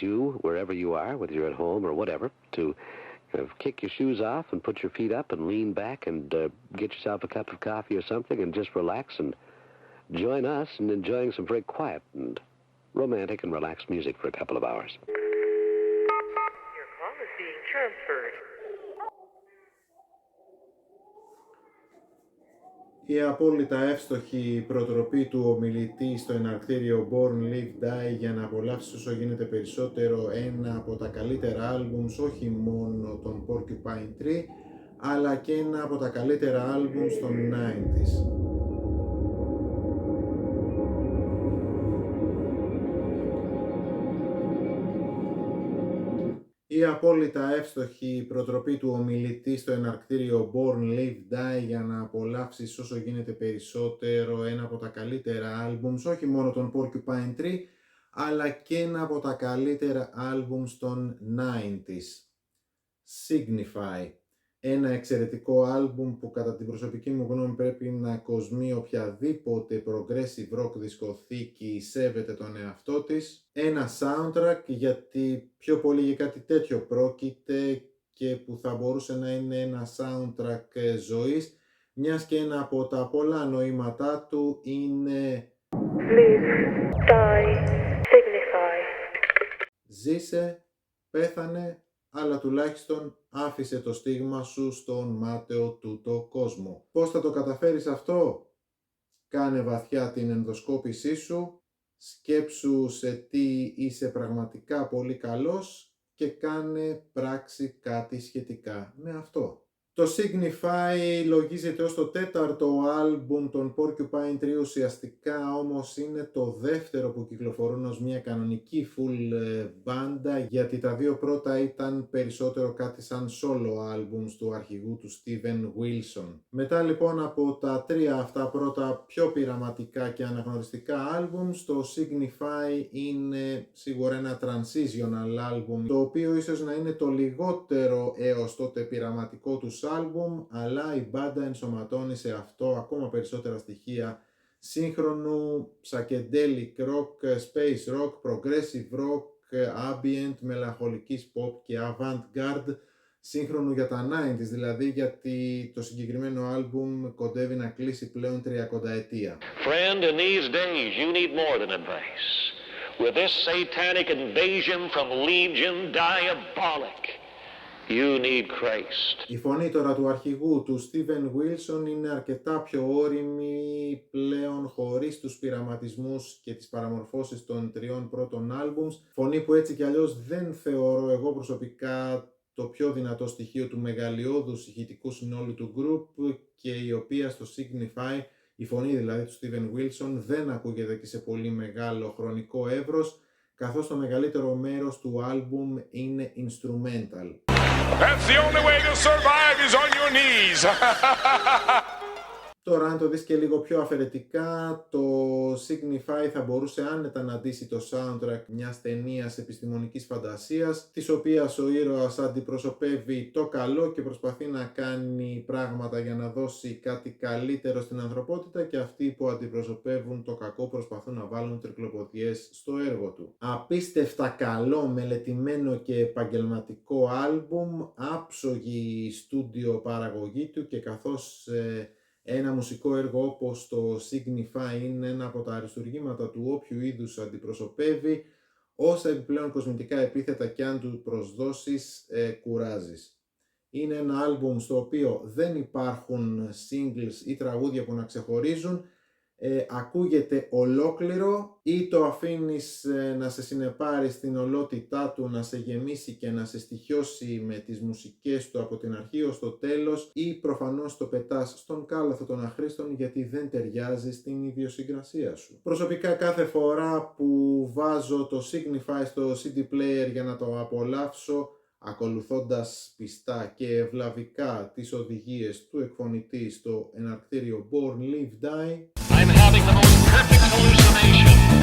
you, wherever you are, whether you're at home or whatever, to kick your shoes off and put your feet up and lean back and get yourself a cup of coffee or something and just relax and join us in enjoying some very quiet and romantic and relaxed music for a couple of hours. Your call is being transferred. Η απόλυτα εύστοχη προτροπή του ομιλητή στο εναρκτήριο Born Live Die για να απολαύσεις όσο γίνεται περισσότερο ένα από τα καλύτερα άλμπουμς όχι μόνο των Porcupine Tree αλλά και ένα από τα καλύτερα άλμπουμς των 90s. Η απόλυτα εύστοχη προτροπή του ομιλητή στο εναρκτήριο Born Live Die για να απολαύσεις όσο γίνεται περισσότερο ένα από τα καλύτερα άλμπουμς όχι μόνο των Porcupine Tree αλλά και ένα από τα καλύτερα άλμπουμς των 90s. Signify. Ένα εξαιρετικό άλμπουμ που κατά την προσωπική μου γνώμη πρέπει να κοσμεί οποιαδήποτε progressive rock δισκοθήκη σέβεται τον εαυτό της. Ένα soundtrack γιατί πιο πολύ για κάτι τέτοιο πρόκειται και που θα μπορούσε να είναι ένα soundtrack ζωής μιας και ένα από τα πολλά νοήματά του είναι Live, die, signify. Ζήσε, πέθανε, αλλά τουλάχιστον άφησε το στίγμα σου στον μάταιο τούτο κόσμο. Πώς θα το καταφέρεις αυτό? Κάνε βαθιά την ενδοσκόπησή σου, σκέψου σε τι είσαι πραγματικά πολύ καλός και κάνε πράξη κάτι σχετικά με αυτό. Το Signify λογίζεται ως το τέταρτο άλμπουμ των Porcupine Tree, ουσιαστικά όμως είναι το δεύτερο που κυκλοφορούν ως μια κανονική full μπάντα, γιατί τα δύο πρώτα ήταν περισσότερο κάτι σαν solo άλμπουμς του αρχηγού του Steven Wilson. Μετά λοιπόν από τα τρία αυτά πρώτα πιο πειραματικά και αναγνωριστικά άλμπουμς, το Signify είναι σίγουρα ένα transitional άλμπουμ, το οποίο ίσως να είναι το λιγότερο έως τότε πειραματικό του άλμπουμ, αλλά η μπάντα ενσωματώνει σε αυτό ακόμα περισσότερα στοιχεία σύγχρονου psychedelic rock, space rock, progressive rock, ambient, μελαγχολικής pop και avant-garde, σύγχρονου για τα 90s δηλαδή, γιατί το συγκεκριμένο άλμπουμ κοντεύει να κλείσει πλέον 30ετία. Friend, in these days you need more than advice. With this satanic invasion from Legion Diabolic, you need Christ. Η φωνή τώρα του αρχηγού του Steven Wilson είναι αρκετά πιο όριμη πλέον χωρίς τους πειραματισμούς και τις παραμορφώσεις των τριών πρώτων άλμπουμς. Φωνή που έτσι κι αλλιώς δεν θεωρώ εγώ προσωπικά το πιο δυνατό στοιχείο του μεγαλειώδους ηχητικού συνόλου του group και η οποία στο Signify, η φωνή δηλαδή του Steven Wilson, δεν ακούγεται και σε πολύ μεγάλο χρονικό εύρος, καθώς το μεγαλύτερο μέρος του άλμπουμ είναι instrumental. That's the only way to survive is on your knees. Τώρα αν το δεις και λίγο πιο αφαιρετικά, το Signify θα μπορούσε άνετα να ντύσει το soundtrack μιας ταινίας επιστημονικής φαντασίας, της οποίας ο ήρωας αντιπροσωπεύει το καλό και προσπαθεί να κάνει πράγματα για να δώσει κάτι καλύτερο στην ανθρωπότητα, και αυτοί που αντιπροσωπεύουν το κακό προσπαθούν να βάλουν τρικλοποδιές στο έργο του. Απίστευτα καλό, μελετημένο και επαγγελματικό άλμπουμ, άψογη στούντιο παραγωγή του, και καθώς ένα μουσικό έργο όπως το Signify είναι ένα από τα αριστουργήματα του όποιου είδους αντιπροσωπεύει, όσα επιπλέον κοσμητικά επίθετα κι αν του προσδώσεις, κουράζεις. Είναι ένα άλμπουμ στο οποίο δεν υπάρχουν singles ή τραγούδια που να ξεχωρίζουν, ακούγεται ολόκληρο, ή το αφήνεις να σε συνεπάρει στην ολότητά του, να σε γεμίσει και να σε στοιχιώσει με τις μουσικές του από την αρχή ως το τέλος, ή προφανώς το πετάς στον κάλαθο των αχρήστων γιατί δεν ταιριάζει στην ιδιοσυγκρασία σου. Προσωπικά κάθε φορά που βάζω το Signify στο CD player για να το απολαύσω, ακολουθώντας πιστά και ευλαβικά τις οδηγίες του εκφωνητή στο εναρκτήριο Born Live Die, I'm having the most perfect hallucination.